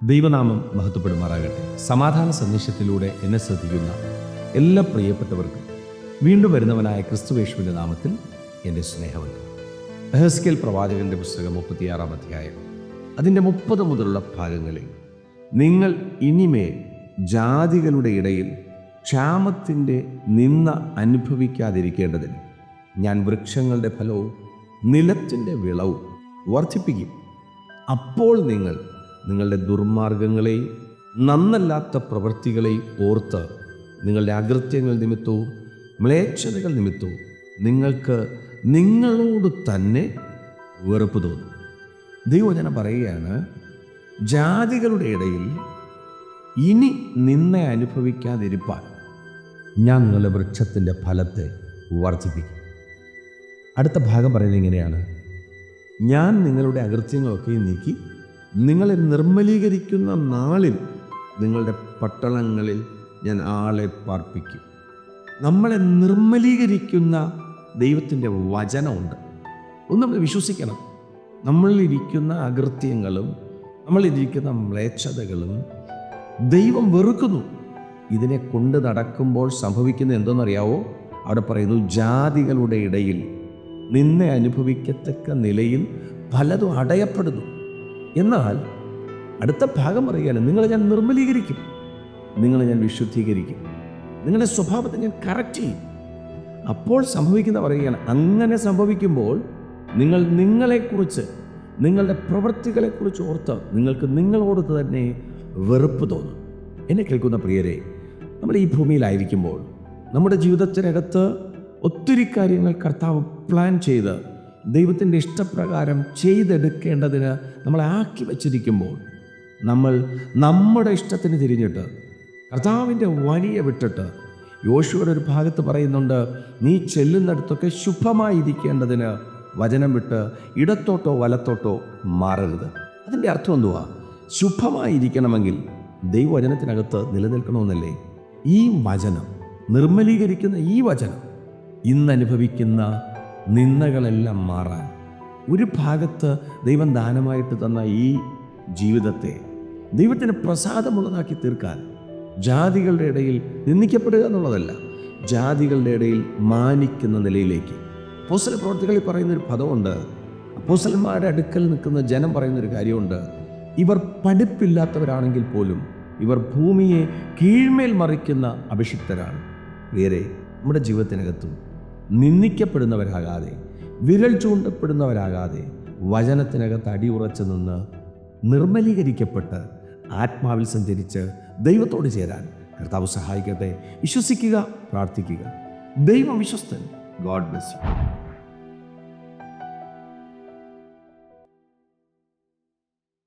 ദൈവനാമം മഹത്വപ്പെടുമാറാകട്ടെ. സമാധാന സന്ദേശത്തിലൂടെ എന്നെ ശ്രദ്ധിക്കുന്ന എല്ലാ പ്രിയപ്പെട്ടവർക്കും വീണ്ടും വരുന്നവനായ ക്രിസ്തുയേശുവിൻ്റെ നാമത്തിൽ എൻ്റെ സ്നേഹമുണ്ട്. എഹെസ്കേൽ പ്രവാചകന്റെ പുസ്തകം 36-ാം അധ്യായം അതിൻ്റെ 30 മുതലുള്ള ഭാഗങ്ങളിൽ നിങ്ങൾ ഇനിമേൽ ജാതികളുടെ ഇടയിൽ ക്ഷാമത്തിൻ്റെ നിന്ന അനുഭവിക്കാതിരിക്കേണ്ടതിന് ഞാൻ വൃക്ഷങ്ങളുടെ ഫലവും നിലത്തിൻ്റെ വിളവും വർദ്ധിപ്പിക്കും. അപ്പോൾ നിങ്ങൾ നിങ്ങളുടെ ദുർമാർഗങ്ങളെയും നന്നല്ലാത്ത പ്രവൃത്തികളെയും ഓർത്ത് നിങ്ങളുടെ അകൃത്യങ്ങൾ നിമിത്തവും മ്ലേച്ഛതകൾ നിമിത്തവും നിങ്ങൾക്ക് നിങ്ങളോട് തന്നെ വെറുപ്പ് തോന്നും. ദൈവവചനം പറയുകയാണ്, ജാതികളുടെ ഇടയിൽ ഇനി നിന്നെ അനുഭവിക്കാതിരിപ്പാൻ ഞാൻ നിങ്ങളുടെ വൃക്ഷത്തിൻ്റെ ഫലത്തെ വർദ്ധിപ്പിക്കും. അടുത്ത ഭാഗം പറയുന്നത് ഇങ്ങനെയാണ്: ഞാൻ നിങ്ങളുടെ അകൃത്യങ്ങളൊക്കെ നീക്കി നിങ്ങളെ നിർമ്മലീകരിക്കുന്ന നാളിൽ നിങ്ങളുടെ പട്ടണങ്ങളിൽ ഞാൻ ആളെ പാർപ്പിക്കും. നമ്മളെ നിർമ്മലീകരിക്കുന്ന ദൈവത്തിൻ്റെ വചനമുണ്ട്. ഒന്ന് നമ്മൾ വിശ്വസിക്കണം. നമ്മളിരിക്കുന്ന അകൃത്യങ്ങളും നമ്മളിരിക്കുന്ന മ്ലേച്ഛതകളും ദൈവം വെറുക്കുന്നു. ഇതിനെ കൊണ്ട് നടക്കുമ്പോൾ സംഭവിക്കുന്നത് എന്തെന്നറിയാവോ? അവിടെ പറയുന്നു, ജാതികളുടെ ഇടയിൽ നിന്നെ അനുഭവിക്കത്തക്ക നിലയിൽ പലതും അടയപ്പെടുന്നു. എന്നാൽ അടുത്ത ഭാഗം പറയുകയാണ്, നിങ്ങളെ ഞാൻ നിർമ്മലീകരിക്കും, നിങ്ങളെ ഞാൻ വിശുദ്ധീകരിക്കും, നിങ്ങളുടെ സ്വഭാവത്തെ ഞാൻ കറക്റ്റ് ചെയ്യും. അപ്പോൾ സംഭവിക്കുന്ന പറയുകയാണ്, അങ്ങനെ സംഭവിക്കുമ്പോൾ നിങ്ങൾ നിങ്ങളെക്കുറിച്ച് നിങ്ങളുടെ പ്രവൃത്തികളെക്കുറിച്ച് ഓർത്ത് നിങ്ങൾക്ക് നിങ്ങളോട് തന്നെ വെറുപ്പ് തോന്നും. എന്നെ കേൾക്കുന്ന പ്രിയരെ, നമ്മൾ ഈ ഭൂമിയിലായിരിക്കുമ്പോൾ നമ്മുടെ ജീവിതത്തിനകത്ത് ഒത്തിരി കാര്യങ്ങൾ കർത്താവ് പ്ലാൻ ചെയ്ത് ദൈവത്തിൻ്റെ ഇഷ്ടപ്രകാരം ചെയ്തെടുക്കേണ്ടതിന് നമ്മളെ ആക്കി വച്ചിരിക്കുമ്പോൾ നമ്മൾ നമ്മുടെ ഇഷ്ടത്തിന് തിരിഞ്ഞിട്ട് കർത്താവിൻ്റെ വഴിയെ വിട്ടിട്ട്, യോശുവയുടെ ഒരു ഭാഗത്ത് പറയുന്നുണ്ട്, നീ ചെല്ലുന്നിടത്തൊക്കെ ശുഭമായിരിക്കേണ്ടതിന് വചനം വിട്ട് ഇടത്തോട്ടോ വലത്തോട്ടോ മാറരുത്. അതിൻ്റെ അർത്ഥം എന്തുവാ? ശുഭമായിരിക്കണമെങ്കിൽ ദൈവവചനത്തിനകത്ത് നിലനിൽക്കണമെന്നല്ലേ? ഈ വചനം നിർമ്മലീകരിക്കുന്ന ഈ വചനം ഇന്നനുഭവിക്കുന്ന നിന്ദകളെല്ലാം മാറാൻ, ഒരു ഭാഗത്ത് ദൈവം ദാനമായിട്ട് തന്ന ഈ ജീവിതത്തെ ദൈവത്തിന് പ്രസാദമുള്ളതാക്കി തീർക്കാൻ, ജാതികളുടെ ഇടയിൽ നിന്ദിക്കപ്പെടുക എന്നുള്ളതല്ല, ജാതികളുടെ ഇടയിൽ മാനിക്കുന്ന നിലയിലേക്ക്. അപ്പോസ്തല പ്രവൃത്തികളിൽ പറയുന്നൊരു പദമുണ്ട്. അപ്പോസ്തലന്മാരുടെ അടുക്കൽ നിൽക്കുന്ന ജനം പറയുന്നൊരു കാര്യമുണ്ട്, ഇവർ പഠിപ്പില്ലാത്തവരാണെങ്കിൽ പോലും ഇവർ ഭൂമിയെ കീഴ്മേൽ മറിക്കുന്ന അഭിഷിക്തരാണ്. വേറെ നമ്മുടെ ജീവിതത്തിനകത്തും നിന്ദിക്കപ്പെടുന്നവരാകാതെ, വിരൽ ചൂണ്ടപ്പെടുന്നവരാകാതെ, വചനത്തിനകത്ത് അടിയുറച്ചു നിന്ന് നിർമ്മലീകരിക്കപ്പെട്ട് ആത്മാവിൽ സഞ്ചരിച്ച് ദൈവത്തോട് ചേരാൻ കർത്താവ് സഹായിക്കട്ടെ. വിശ്വസിക്കുക, പ്രാർത്ഥിക്കുക. ദൈവം വിശ്വസ്തൻ. God bless U.